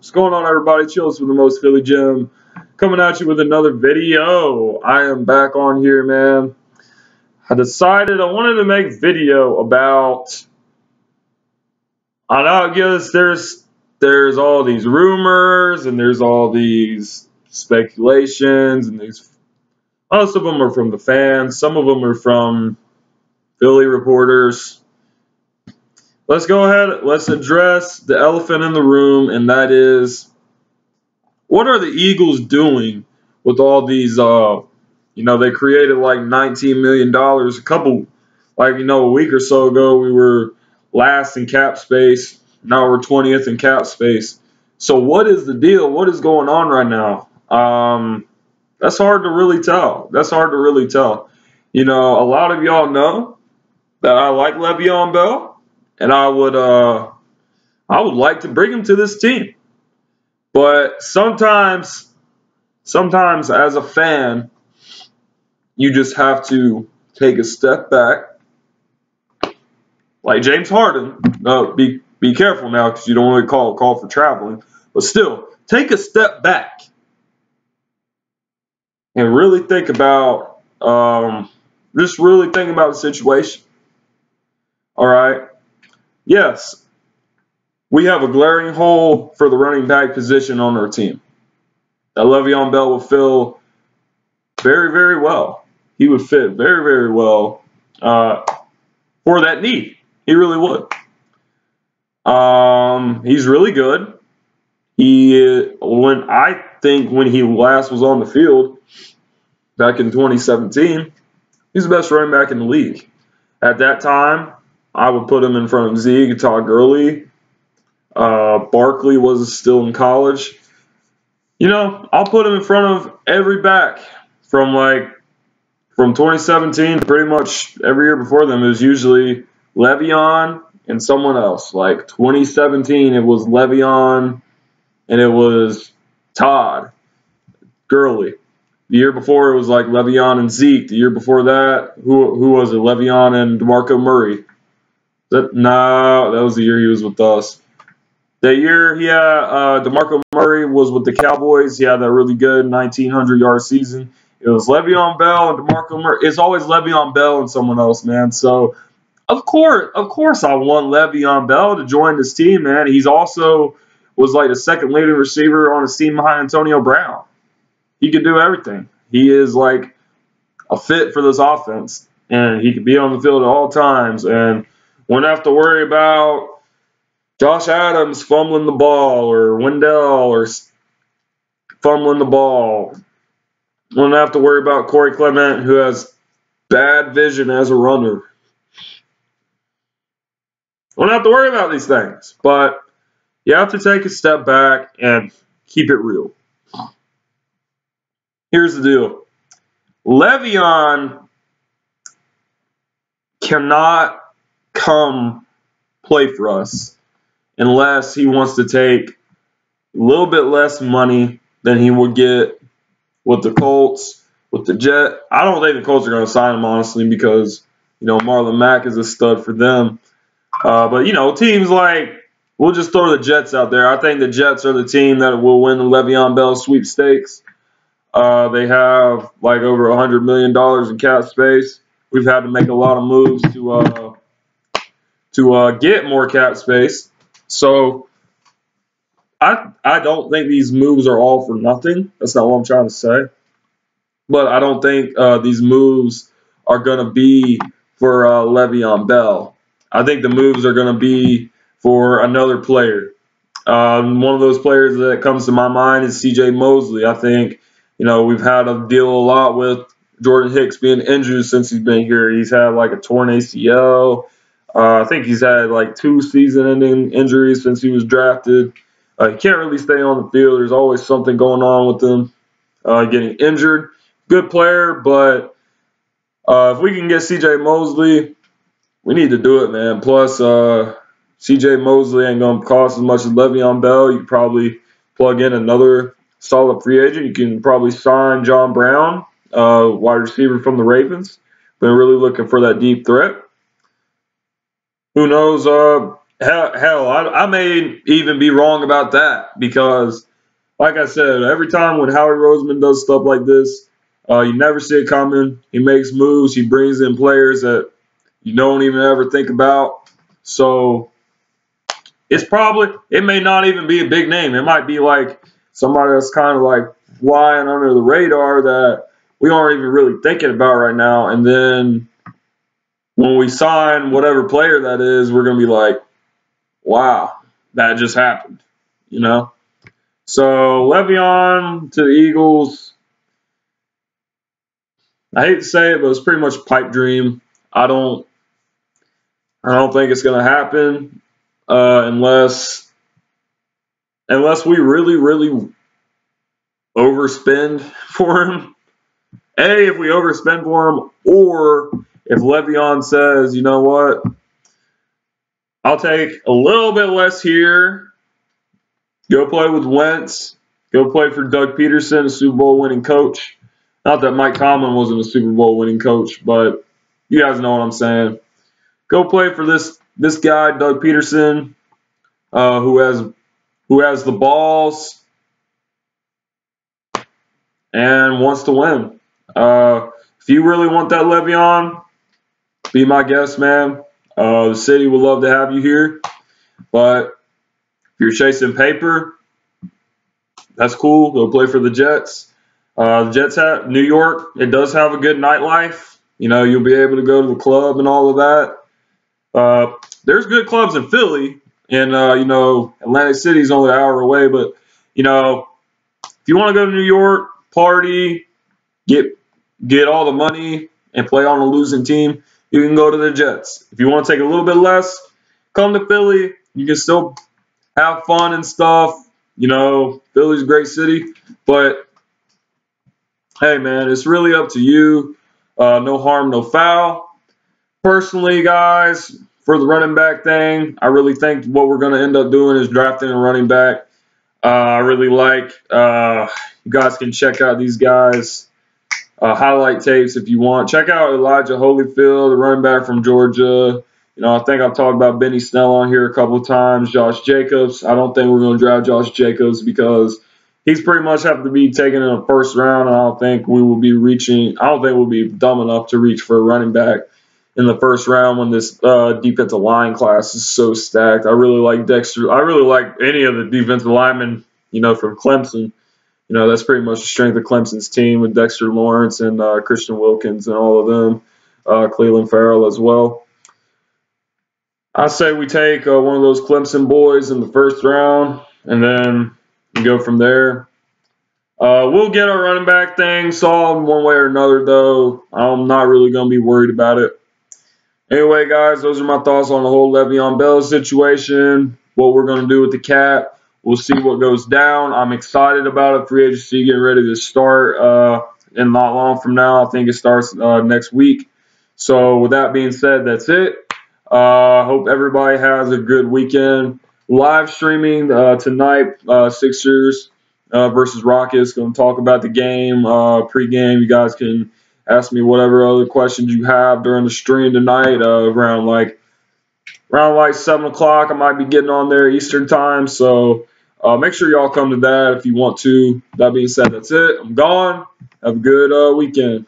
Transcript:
What's going on, everybody? Chills with the most Philly Jim, coming at you with another video. I am back on here, man. I decided I wanted to make a video about, I guess there's all these rumors and there's all these speculations, and most of them are from the fans, some of them are from Philly reporters. Let's go ahead. Let's address the elephant in the room, and that is, what are the Eagles doing with all these? They created like $19 million. A week or so ago, we were last in cap space. Now we're 20th in cap space. So what is the deal? What is going on right now? That's hard to really tell. A lot of y'all know that I like Le'Veon Bell. And I would like to bring him to this team. But sometimes as a fan, you just have to take a step back. Like James Harden, be careful now because you don't want to call for traveling. But still, take a step back and really think about the situation. All right. Yes, we have a glaring hole for the running back position on our team that Le'Veon Bell will fill very, very well. He would fit very, very well for that need. He really would. He's really good. When he last was on the field back in 2017, he's the best running back in the league. At that time, I would put him in front of Zeke and Todd Gurley. Barkley was still in college. I'll put him in front of every back from 2017 to pretty much every year before them. It was usually Le'Veon and someone else. Like 2017, it was Le'Veon and it was Todd Gurley. The year before, it was like Le'Veon and Zeke. The year before that, who was it? Le'Veon and DeMarco Murray. That was the year he was with us. That year, DeMarco Murray was with the Cowboys. He had that really good 1,900-yard season. It was Le'Veon Bell and DeMarco Murray. It's always Le'Veon Bell and someone else, man. So, of course, I want Le'Veon Bell to join this team, man. He's also was like the second leading receiver on his team behind Antonio Brown. He could do everything. He is like a fit for this offense, and he could be on the field at all times, and won't have to worry about Josh Adams fumbling the ball or Wendell or fumbling the ball. Won't have to worry about Corey Clement, who has bad vision as a runner. Won't have to worry about these things, but you have to take a step back and keep it real. Here's the deal. Le'Veon cannot come play for us unless he wants to take a little bit less money than he would get with the Colts, with the Jets. I don't think the Colts are going to sign him, honestly, because, Marlon Mack is a stud for them. But teams like, we'll just throw the Jets out there. I think the Jets are the team that will win the Le'Veon Bell sweepstakes. They have like over $100 million in cap space. We've had to make a lot of moves to get more cap space. So I don't think these moves are all for nothing. That's not what I'm trying to say. But I don't think these moves are going to be for Le'Veon Bell. I think the moves are going to be for another player. One of those players that comes to my mind is C.J. Mosley. I think, we've had to deal a lot with Jordan Hicks being injured since he's been here. He's had like a torn ACL. I think he's had like 2 season-ending injuries since he was drafted. He can't really stay on the field. There's always something going on with him getting injured. Good player, but if we can get C.J. Mosley, we need to do it, man. Plus, C.J. Mosley ain't going to cost as much as Le'Veon Bell. You can probably plug in another solid free agent. You can probably sign John Brown, wide receiver from the Ravens. Been really looking for that deep threat. Who knows hell, I may even be wrong about that because, like I said, every time when Howie Roseman does stuff like this, you never see it coming. He makes moves. He brings in players that you don't even ever think about. So it may not even be a big name. It might be like somebody that's kind of like flying under the radar that we aren't even really thinking about right now. And then when we sign whatever player that is, we're going to be like, wow, that just happened, you know? So Le'Veon to the Eagles, I hate to say it, but it's pretty much a pipe dream. I don't think it's going to happen unless we really overspend for him. If we overspend for him, or if Le'Veon says, you know what, I'll take a little bit less here, go play with Wentz, go play for Doug Peterson, a Super Bowl winning coach. Not that Mike Tomlin wasn't a Super Bowl winning coach, but you guys know what I'm saying. Go play for this guy, Doug Peterson, who has the balls and wants to win. If you really want that Le'Veon, be my guest, man. The city would love to have you here. But if you're chasing paper, that's cool. Go play for the Jets. The Jets have New York. It does have a good nightlife. You know, you'll be able to go to the club and all of that. There's good clubs in Philly, and Atlantic City's only an hour away. But if you want to go to New York, party, get all the money, and play on a losing team, you can go to the Jets. If you want to take a little bit less, come to Philly. You can still have fun and stuff. Philly's a great city, but hey, man, it's really up to you. No harm, no foul. Personally, guys, for the running back thing, I really think what we're going to end up doing is drafting a running back. I really like. You guys can check out these guys' highlight tapes if you want. Check out Elijah Holyfield, the running back from Georgia. I think I've talked about Benny Snell on here a couple of times. Josh Jacobs. I don't think we're going to draft Josh Jacobs because he's pretty much have to be taken in the first round. And I don't think we'll be dumb enough to reach for a running back in the first round when this defensive line class is so stacked. I really like Dexter. I really like any of the defensive linemen, from Clemson. That's pretty much the strength of Clemson's team with Dexter Lawrence and Christian Wilkins and all of them, Cleveland Farrell as well. I say we take one of those Clemson boys in the first round, and then we go from there. We'll get our running back thing solved one way or another, though. I'm not really going to be worried about it. Anyway, guys, those are my thoughts on the whole Le'Veon Bell situation, what we're going to do with the cap. We'll see what goes down. I'm excited about it. Free agency getting ready to start in not long from now. I think it starts next week. So with that being said, that's it. Hope everybody has a good weekend. Live streaming tonight, Sixers versus Rockets. Going to talk about the game, pregame. You guys can ask me whatever other questions you have during the stream tonight around like 7 o'clock. I might be getting on there Eastern time. So make sure y'all come to that if you want to. That being said, that's it. I'm gone. Have a good weekend.